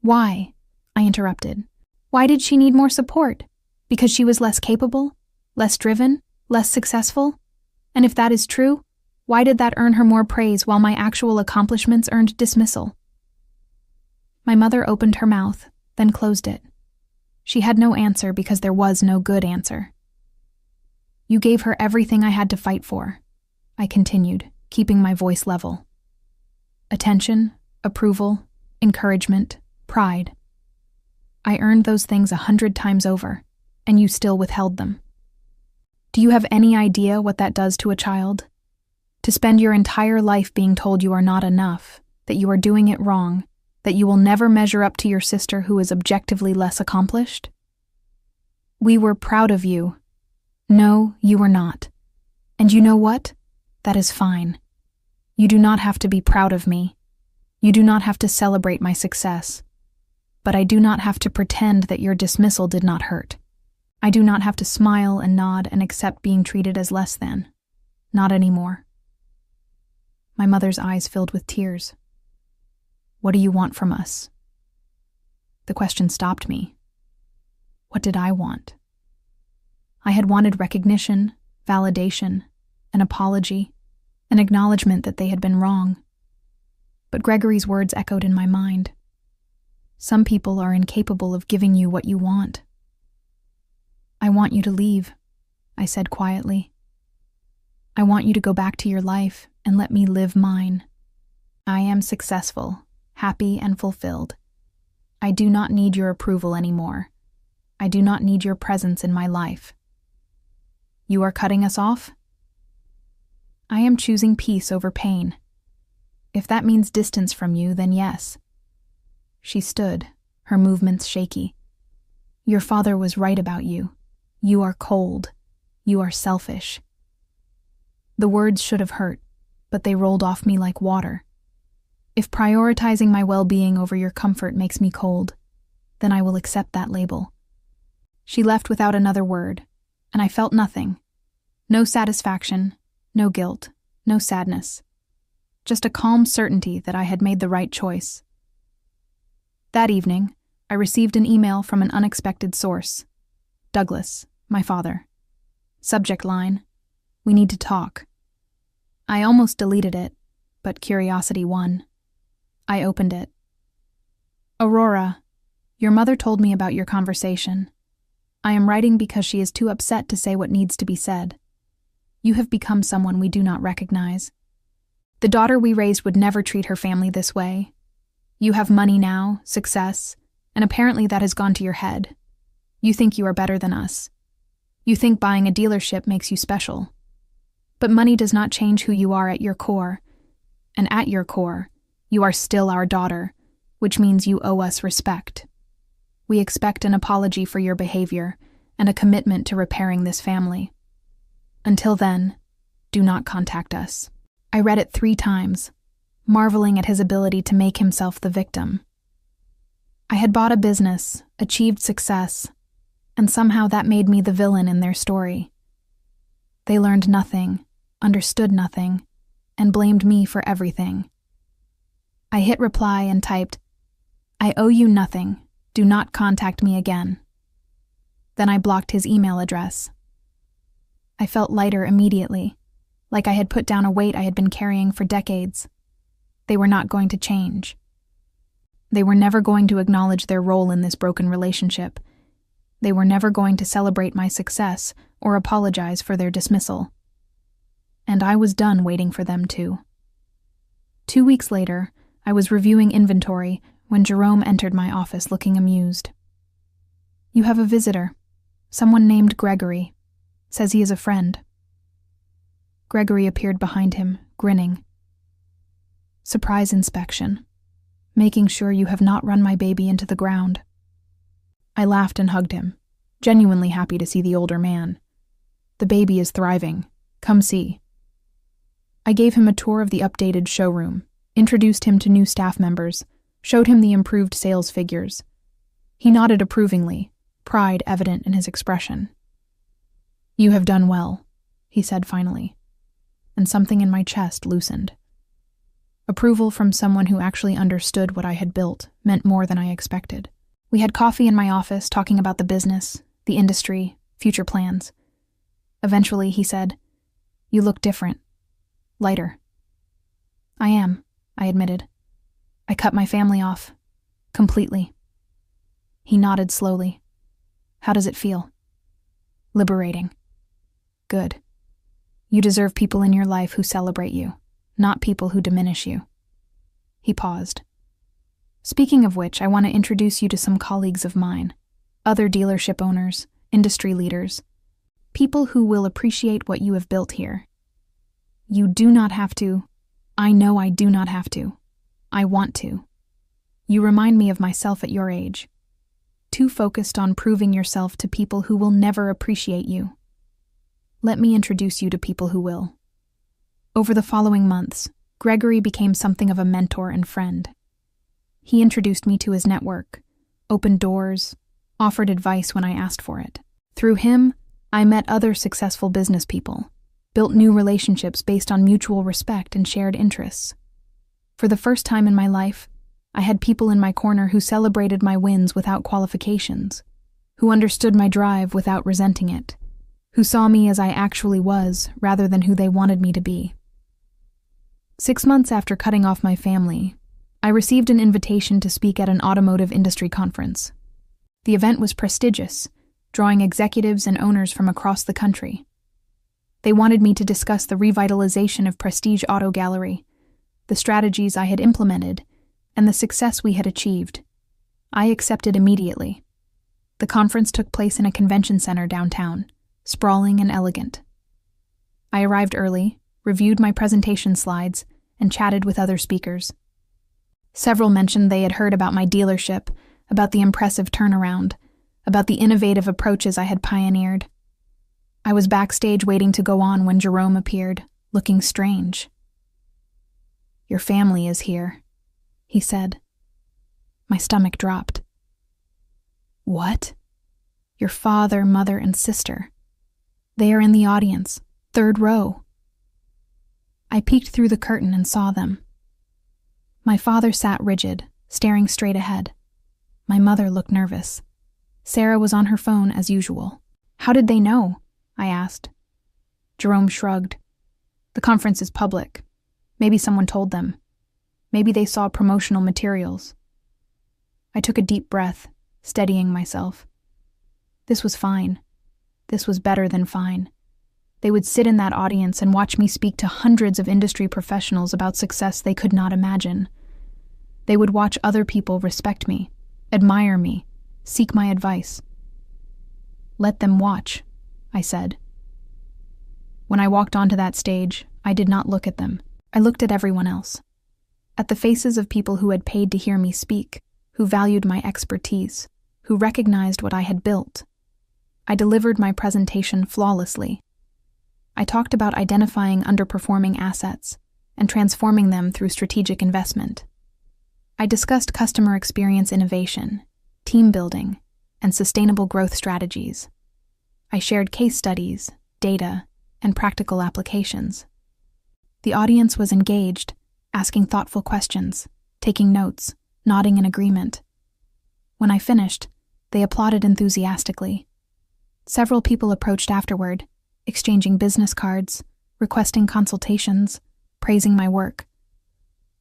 [SPEAKER 1] Why? I interrupted. Why did she need more support? Because she was less capable? Less driven? Less successful? And if that is true, why did that earn her more praise while my actual accomplishments earned dismissal? My mother opened her mouth, then closed it. She had no answer because there was no good answer. You gave her everything I had to fight for, I continued, keeping my voice level. Attention, approval, encouragement, pride. I earned those things 100 times over, and you still withheld them. Do you have any idea what that does to a child? To spend your entire life being told you are not enough, that you are doing it wrong, that you will never measure up to your sister who is objectively less accomplished? We were proud of you. No, you were not. And you know what? That is fine. You do not have to be proud of me. You do not have to celebrate my success. But I do not have to pretend that your dismissal did not hurt. I do not have to smile and nod and accept being treated as less than. Not anymore. My mother's eyes filled with tears. What do you want from us? The question stopped me. What did I want? I had wanted recognition, validation, an apology, an acknowledgement that they had been wrong. But Gregory's words echoed in my mind. Some people are incapable of giving you what you want. I want you to leave, I said quietly. I want you to go back to your life and let me live mine. I am successful, happy, and fulfilled. I do not need your approval anymore. I do not need your presence in my life. You are cutting us off? I am choosing peace over pain. If that means distance from you, then yes. She stood, her movements shaky. Your father was right about you. You are cold. You are selfish. The words should have hurt, but they rolled off me like water. If prioritizing my well-being over your comfort makes me cold, then I will accept that label. She left without another word, and I felt nothing. No satisfaction, no guilt, no sadness. Just a calm certainty that I had made the right choice. That evening, I received an email from an unexpected source. Douglas, my father. Subject line, "We need to talk." I almost deleted it, but curiosity won. I opened it. Aurora, your mother told me about your conversation. I am writing because she is too upset to say what needs to be said. You have become someone we do not recognize. The daughter we raised would never treat her family this way. You have money now, success, and apparently that has gone to your head. You think you are better than us. You think buying a dealership makes you special. But money does not change who you are at your core. And at your core, you are still our daughter, which means you owe us respect. We expect an apology for your behavior and a commitment to repairing this family. Until then, do not contact us. I read it 3 times, marveling at his ability to make himself the victim. I had bought a business, achieved success, and somehow that made me the villain in their story. They learned nothing, understood nothing, and blamed me for everything. I hit reply and typed, "I owe you nothing. Do not contact me again." Then I blocked his email address. I felt lighter immediately, like I had put down a weight I had been carrying for decades. They were not going to change. They were never going to acknowledge their role in this broken relationship. They were never going to celebrate my success or apologize for their dismissal. And I was done waiting for them to. 2 weeks later, I was reviewing inventory when Jerome entered my office looking amused. "You have a visitor. Someone named Gregory. Says he is a friend." Gregory appeared behind him, grinning. "Surprise inspection. Making sure you have not run my baby into the ground." I laughed and hugged him, genuinely happy to see the older man. "The baby is thriving. Come see." I gave him a tour of the updated showroom, introduced him to new staff members, showed him the improved sales figures. He nodded approvingly, pride evident in his expression. "You have done well," he said finally, and something in my chest loosened. Approval from someone who actually understood what I had built meant more than I expected. We had coffee in my office talking about the business, the industry, future plans. Eventually, he said, "You look different. Lighter." "I am," I admitted. "I cut my family off. Completely." He nodded slowly. "How does it feel?" "Liberating." "Good. You deserve people in your life who celebrate you, not people who diminish you." He paused. "Speaking of which, I want to introduce you to some colleagues of mine, other dealership owners, industry leaders, people who will appreciate what you have built here. You do not have to. I know I do not have to. I want to. You remind me of myself at your age. Too focused on proving yourself to people who will never appreciate you. Let me introduce you to people who will." Over the following months, Gregory became something of a mentor and friend. He introduced me to his network, opened doors, offered advice when I asked for it. Through him, I met other successful business people, built new relationships based on mutual respect and shared interests. For the first time in my life, I had people in my corner who celebrated my wins without qualifications, who understood my drive without resenting it, who saw me as I actually was rather than who they wanted me to be. 6 months after cutting off my family, I received an invitation to speak at an automotive industry conference. The event was prestigious, drawing executives and owners from across the country. They wanted me to discuss the revitalization of Prestige Auto Gallery, the strategies I had implemented, and the success we had achieved. I accepted immediately. The conference took place in a convention center downtown, sprawling and elegant. I arrived early, reviewed my presentation slides, and chatted with other speakers. Several mentioned they had heard about my dealership, about the impressive turnaround, about the innovative approaches I had pioneered. I was backstage waiting to go on when Jerome appeared, looking strange. "Your family is here," he said. My stomach dropped. "What?" "Your father, mother, and sister. They are in the audience, 3rd row." I peeked through the curtain and saw them. My father sat rigid, staring straight ahead. My mother looked nervous. Sarah was on her phone as usual. "How did they know?" I asked. Jerome shrugged. "The conference is public. Maybe someone told them. Maybe they saw promotional materials." I took a deep breath, steadying myself. This was fine. This was better than fine. They would sit in that audience and watch me speak to hundreds of industry professionals about success they could not imagine. They would watch other people respect me, admire me, seek my advice. "Let them watch," I said. When I walked onto that stage, I did not look at them. I looked at everyone else. At the faces of people who had paid to hear me speak, who valued my expertise, who recognized what I had built. I delivered my presentation flawlessly. I talked about identifying underperforming assets and transforming them through strategic investment. I discussed customer experience innovation, team building, and sustainable growth strategies. I shared case studies, data, and practical applications. The audience was engaged, asking thoughtful questions, taking notes, nodding in agreement. When I finished, they applauded enthusiastically. Several people approached afterward, exchanging business cards, requesting consultations, praising my work.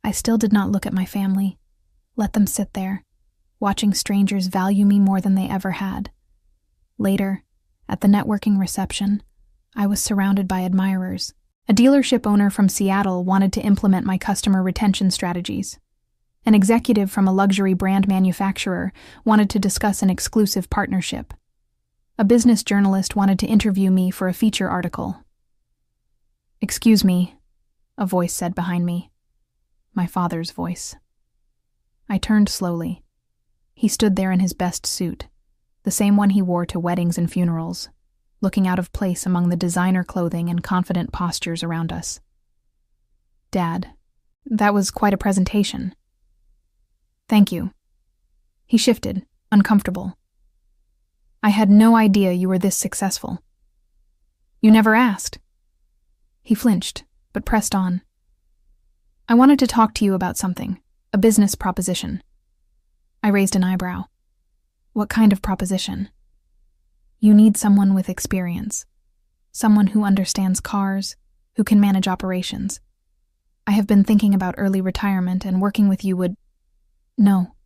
[SPEAKER 1] I still did not look at my family, let them sit there, watching strangers value me more than they ever had. Later, at the networking reception, I was surrounded by admirers. A dealership owner from Seattle wanted to implement my customer retention strategies. An executive from a luxury brand manufacturer wanted to discuss an exclusive partnership. A business journalist wanted to interview me for a feature article. "Excuse me," a voice said behind me. My father's voice. I turned slowly. He stood there in his best suit, the same one he wore to weddings and funerals, looking out of place among the designer clothing and confident postures around us. "Dad, that was quite a presentation." "Thank you." He shifted, uncomfortable. "I had no idea you were this successful." "You never asked." He flinched, but pressed on. "I wanted to talk to you about something, a business proposition." I raised an eyebrow. "What kind of proposition?" "You need someone with experience. Someone who understands cars, who can manage operations. I have been thinking about early retirement, and working with you would—" "No."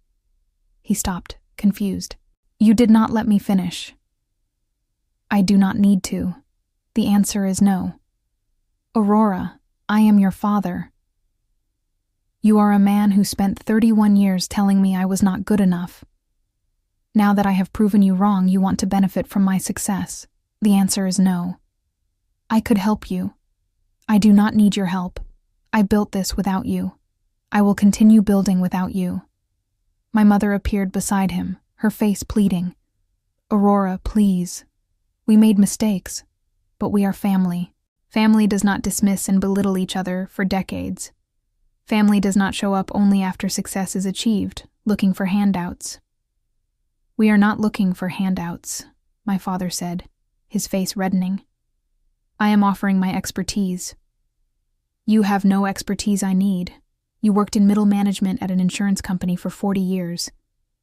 [SPEAKER 1] He stopped, confused. "You did not let me finish." "I do not need to. The answer is no. Aurora, I am your father. You are a man who spent 31 years telling me I was not good enough. Now that I have proven you wrong, you want to benefit from my success. The answer is no. I could help you. I do not need your help. I built this without you. I will continue building without you." My mother appeared beside him, her face pleading. "Aurora, please. We made mistakes, but we are family. Family does not dismiss and belittle each other for decades. Family does not show up only after success is achieved, looking for handouts." "We are not looking for handouts," my father said, his face reddening. "I am offering my expertise. You have no expertise I need. You worked in middle management at an insurance company for 40 years.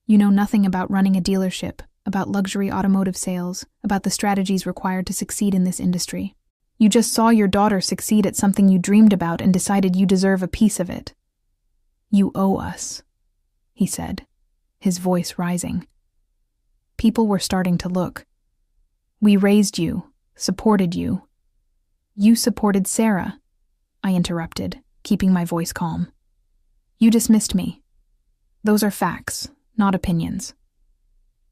[SPEAKER 1] You know nothing about running a dealership, about luxury automotive sales, about the strategies required to succeed in this industry. You just saw your daughter succeed at something you dreamed about and decided you deserve a piece of it. You owe us, he said, his voice rising. People were starting to look. We raised you, supported you. You supported Sarah, I interrupted, keeping my voice calm. You dismissed me. Those are facts, not opinions.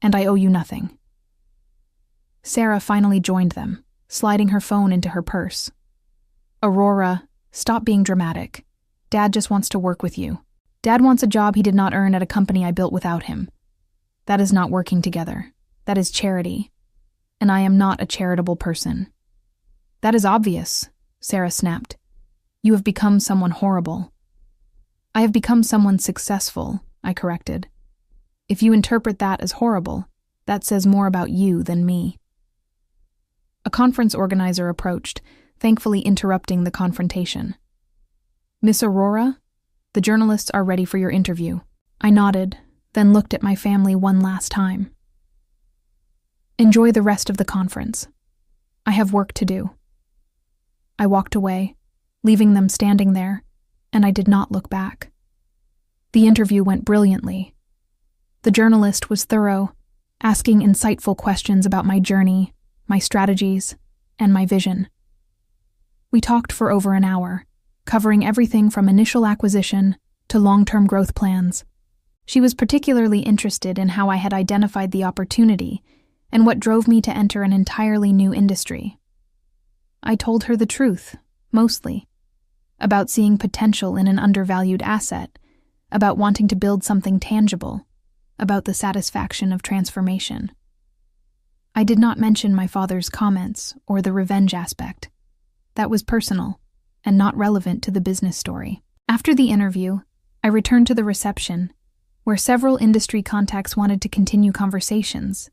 [SPEAKER 1] And I owe you nothing. Sarah finally joined them, sliding her phone into her purse. Aurora, stop being dramatic. Dad just wants to work with you. Dad wants a job he did not earn at a company I built without him. That is not working together. That is charity. And I am not a charitable person. That is obvious, Sarah snapped. You have become someone horrible. I have become someone successful, I corrected. If you interpret that as horrible, that says more about you than me. A conference organizer approached, thankfully interrupting the confrontation. Miss Aurora, the journalists are ready for your interview. I nodded, then looked at my family one last time. Enjoy the rest of the conference. I have work to do. I walked away, leaving them standing there, and I did not look back. The interview went brilliantly. The journalist was thorough, asking insightful questions about my journey, my strategies, and my vision. We talked for over an hour, covering everything from initial acquisition to long-term growth plans. She was particularly interested in how I had identified the opportunity and what drove me to enter an entirely new industry. I told her the truth, mostly, about seeing potential in an undervalued asset, about wanting to build something tangible, about the satisfaction of transformation. I did not mention my father's comments or the revenge aspect. That was personal and not relevant to the business story. After the interview, I returned to the reception, where several industry contacts wanted to continue conversations.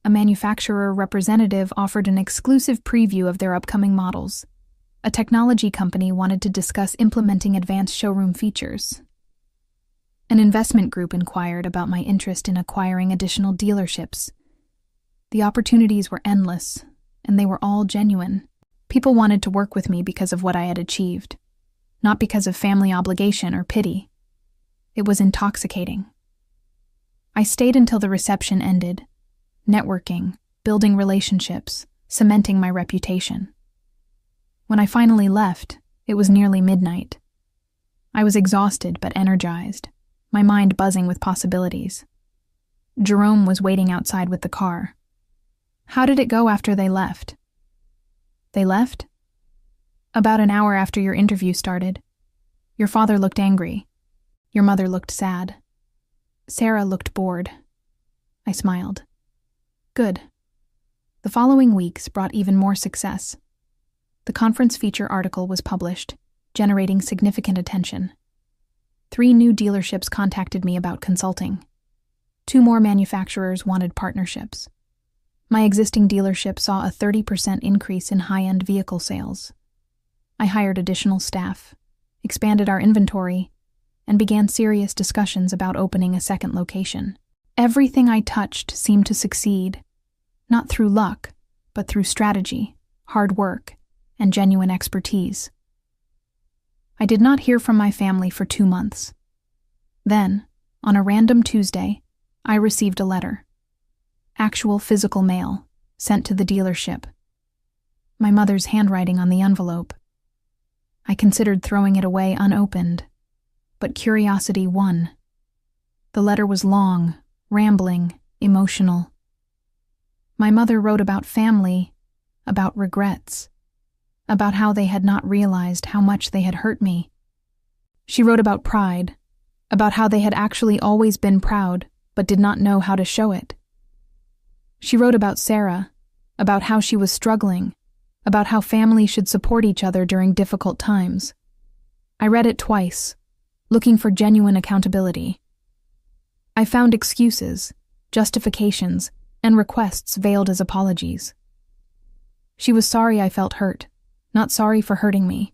[SPEAKER 1] A manufacturer representative offered an exclusive preview of their upcoming models. A technology company wanted to discuss implementing advanced showroom features. An investment group inquired about my interest in acquiring additional dealerships. The opportunities were endless, and they were all genuine. People wanted to work with me because of what I had achieved, not because of family obligation or pity. It was intoxicating. I stayed until the reception ended, networking, building relationships, cementing my reputation. When I finally left, it was nearly midnight. I was exhausted but energized, my mind buzzing with possibilities. Jerome was waiting outside with the car. How did it go after they left? They left? About an hour after your interview started. Your father looked angry. Your mother looked sad. Sarah looked bored. I smiled. Good. The following weeks brought even more success. The conference feature article was published, generating significant attention. 3 new dealerships contacted me about consulting. 2 more manufacturers wanted partnerships. My existing dealership saw a 30% increase in high-end vehicle sales. I hired additional staff, expanded our inventory, and began serious discussions about opening a second location. Everything I touched seemed to succeed, not through luck, but through strategy, hard work, and genuine expertise. I did not hear from my family for 2 months. Then, on a random Tuesday, I received a letter. Actual physical mail, sent to the dealership. My mother's handwriting on the envelope. I considered throwing it away unopened, but curiosity won. The letter was long, rambling, emotional. My mother wrote about family, about regrets, about how they had not realized how much they had hurt me. She wrote about pride, about how they had actually always been proud, but did not know how to show it. She wrote about Sarah, about how she was struggling, about how families should support each other during difficult times. I read it twice, looking for genuine accountability. I found excuses, justifications, and requests veiled as apologies. She was sorry I felt hurt, not sorry for hurting me.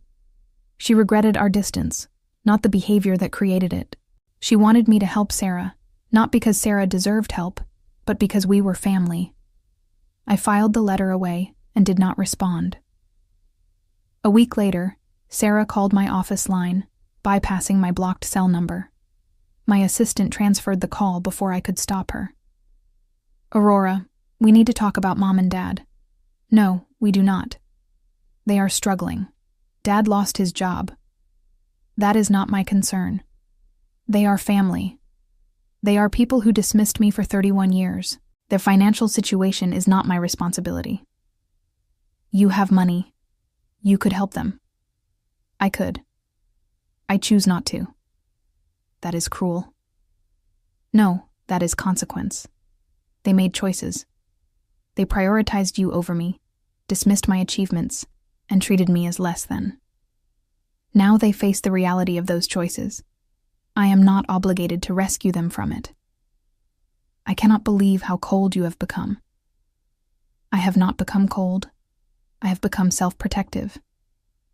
[SPEAKER 1] She regretted our distance, not the behavior that created it. She wanted me to help Sarah, not because Sarah deserved help, but because we were family. I filed the letter away and did not respond. A week later, Sarah called my office line, bypassing my blocked cell number. My assistant transferred the call before I could stop her. "Aurora, we need to talk about Mom and Dad." "No, we do not. They are struggling. Dad lost his job. That is not my concern. They are family. They are people who dismissed me for 31 years. Their financial situation is not my responsibility. You have money. You could help them." "I could. I choose not to." "That is cruel." "No, that is consequence. They made choices. They prioritized you over me, dismissed my achievements, and treated me as less than. Now they face the reality of those choices. I am not obligated to rescue them from it. I cannot believe how cold you have become." "I have not become cold. I have become self-protective.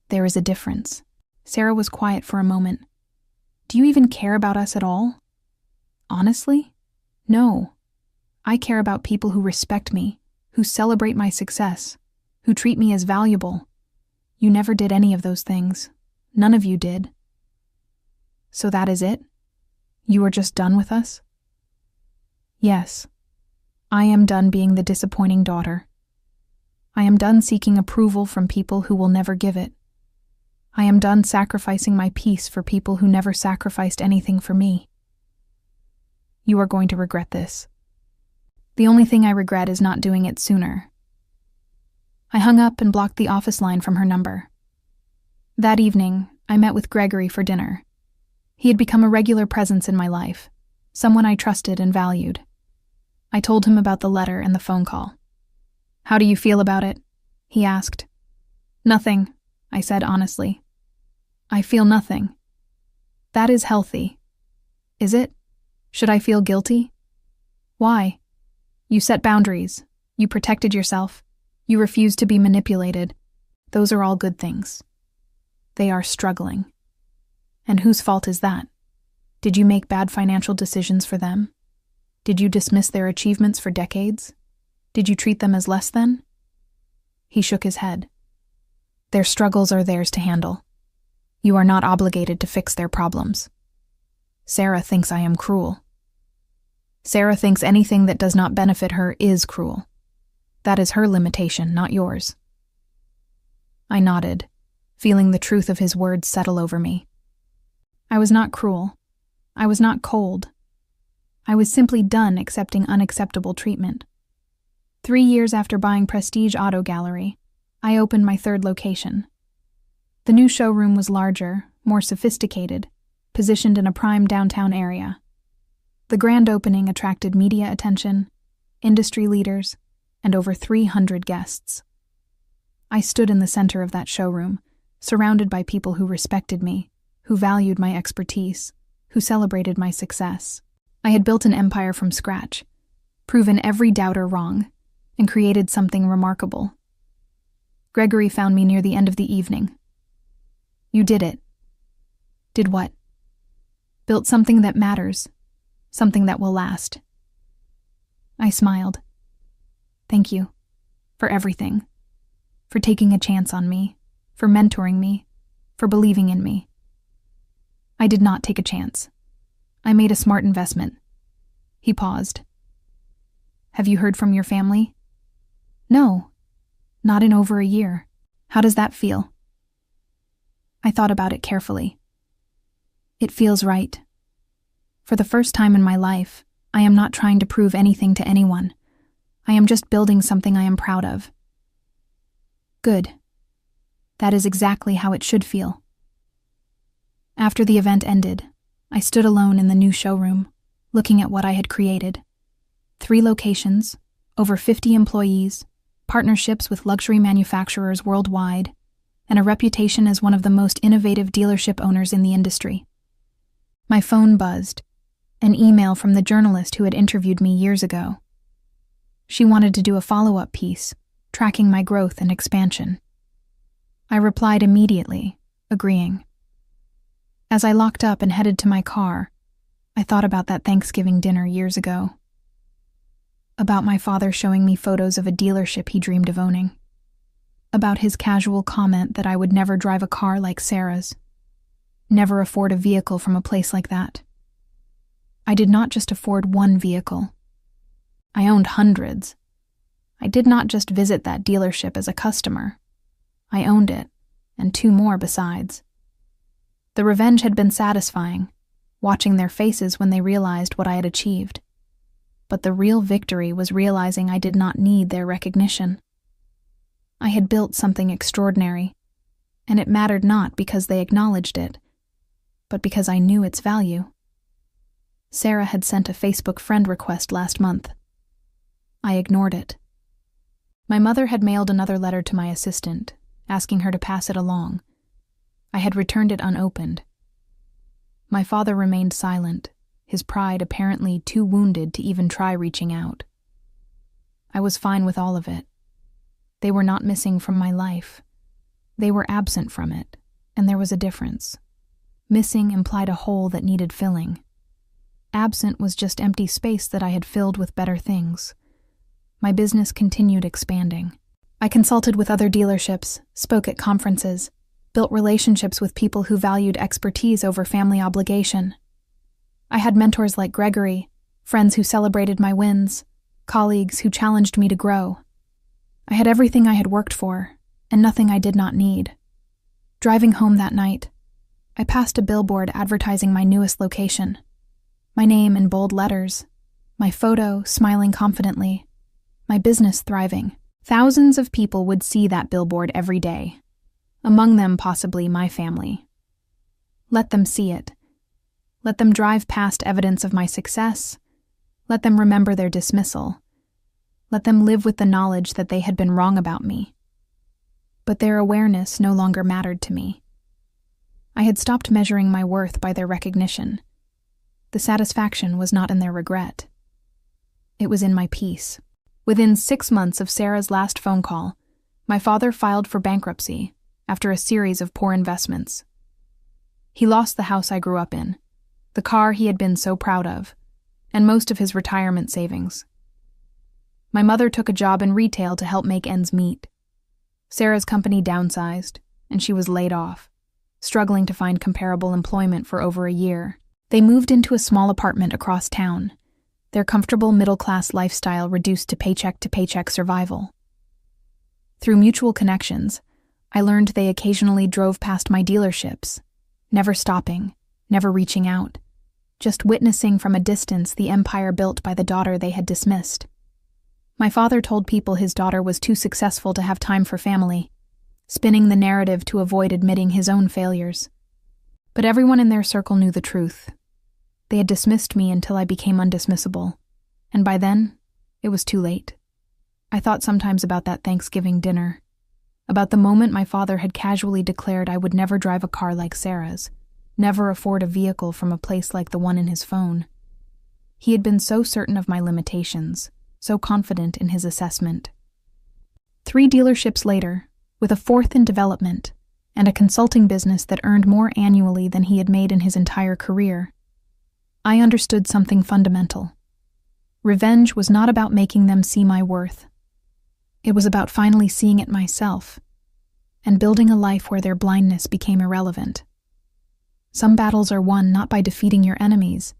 [SPEAKER 1] There is a difference." Sarah was quiet for a moment. "Do you even care about us at all?" "Honestly? No. I care about people who respect me, who celebrate my success, who treat me as valuable. You never did any of those things. None of you did." "So that is it? You are just done with us?" "Yes. I am done being the disappointing daughter. I am done seeking approval from people who will never give it. I am done sacrificing my peace for people who never sacrificed anything for me. You are going to regret this. The only thing I regret is not doing it sooner." I hung up and blocked the office line from her number. That evening, I met with Gregory for dinner. He had become a regular presence in my life, someone I trusted and valued. I told him about the letter and the phone call. "How do you feel about it?" he asked. "Nothing," I said honestly. "I feel nothing." "That is healthy." "Is it? Should I feel guilty?" "Why? You set boundaries. You protected yourself. You refused to be manipulated. Those are all good things. They are struggling. And whose fault is that? Did you make bad financial decisions for them? Did you dismiss their achievements for decades? Did you treat them as less than?" He shook his head. "Their struggles are theirs to handle. You are not obligated to fix their problems. Sarah thinks I am cruel. Sarah thinks anything that does not benefit her is cruel. That is her limitation, not yours." I nodded, feeling the truth of his words settle over me. I was not cruel. I was not cold. I was simply done accepting unacceptable treatment. 3 years after buying Prestige Auto Gallery, I opened my third location. The new showroom was larger, more sophisticated, positioned in a prime downtown area. The grand opening attracted media attention, industry leaders, and over 300 guests. I stood in the center of that showroom, surrounded by people who respected me, who valued my expertise, who celebrated my success. I had built an empire from scratch, proven every doubter wrong, and created something remarkable. Gregory found me near the end of the evening. "You did it." "Did what?" "Built something that matters, something that will last." I smiled. "Thank you. For everything. For taking a chance on me, for mentoring me, for believing in me." I did not take a chance. I made a smart investment. He paused. "Have you heard from your family?" "No. Not in over a year. How does that feel?" I thought about it carefully. It feels right. For the first time in my life, I am not trying to prove anything to anyone. I am just building something I am proud of. Good. That is exactly how it should feel. After the event ended, I stood alone in the new showroom, looking at what I had created. 3 locations, over 50 employees, partnerships with luxury manufacturers worldwide, and a reputation as one of the most innovative dealership owners in the industry. My phone buzzed, an email from the journalist who had interviewed me years ago. She wanted to do a follow-up piece, tracking my growth and expansion. I replied immediately, agreeing. As I locked up and headed to my car, I thought about that Thanksgiving dinner years ago. About my father showing me photos of a dealership he dreamed of owning. About his casual comment that I would never drive a car like Sarah's. Never afford a vehicle from a place like that. I did not just afford one vehicle. I owned hundreds. I did not just visit that dealership as a customer. I owned it, and 2 more besides. The revenge had been satisfying, watching their faces when they realized what I had achieved. But the real victory was realizing I did not need their recognition. I had built something extraordinary, and it mattered not because they acknowledged it, but because I knew its value. Sarah had sent a Facebook friend request last month. I ignored it. My mother had mailed another letter to my assistant, asking her to pass it along. I had returned it unopened. My father remained silent, his pride apparently too wounded to even try reaching out. I was fine with all of it. They were not missing from my life. They were absent from it, and there was a difference. Missing implied a hole that needed filling. Absent was just empty space that I had filled with better things. My business continued expanding. I consulted with other dealerships, spoke at conferences, built relationships with people who valued expertise over family obligation. I had mentors like Gregory, friends who celebrated my wins, colleagues who challenged me to grow. I had everything I had worked for, and nothing I did not need. Driving home that night, I passed a billboard advertising my newest location. My name in bold letters, my photo smiling confidently, my business thriving. Thousands of people would see that billboard every day, among them possibly my family. Let them see it. Let them drive past evidence of my success. Let them remember their dismissal. Let them live with the knowledge that they had been wrong about me. But their awareness no longer mattered to me. I had stopped measuring my worth by their recognition. The satisfaction was not in their regret. It was in my peace. Within 6 months of Sarah's last phone call, my father filed for bankruptcy after a series of poor investments. He lost the house I grew up in, the car he had been so proud of, and most of his retirement savings. My mother took a job in retail to help make ends meet. Sarah's company downsized, and she was laid off, struggling to find comparable employment for over a year. They moved into a small apartment across town, their comfortable middle-class lifestyle reduced to paycheck survival. Through mutual connections, I learned they occasionally drove past my dealerships, never stopping, never reaching out, just witnessing from a distance the empire built by the daughter they had dismissed. My father told people his daughter was too successful to have time for family, spinning the narrative to avoid admitting his own failures. But everyone in their circle knew the truth. They had dismissed me until I became undismissible, and by then, it was too late. I thought sometimes about that Thanksgiving dinner, about the moment my father had casually declared I would never drive a car like Sarah's, never afford a vehicle from a place like the one in his phone. He had been so certain of my limitations, so confident in his assessment. 3 dealerships later, with a 4th in development, and a consulting business that earned more annually than he had made in his entire career, I understood something fundamental. Revenge was not about making them see my worth. It was about finally seeing it myself, and building a life where their blindness became irrelevant. Some battles are won not by defeating your enemies,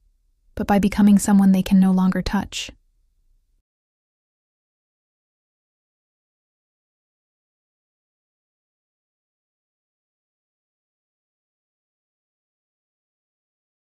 [SPEAKER 1] but by becoming someone they can no longer touch.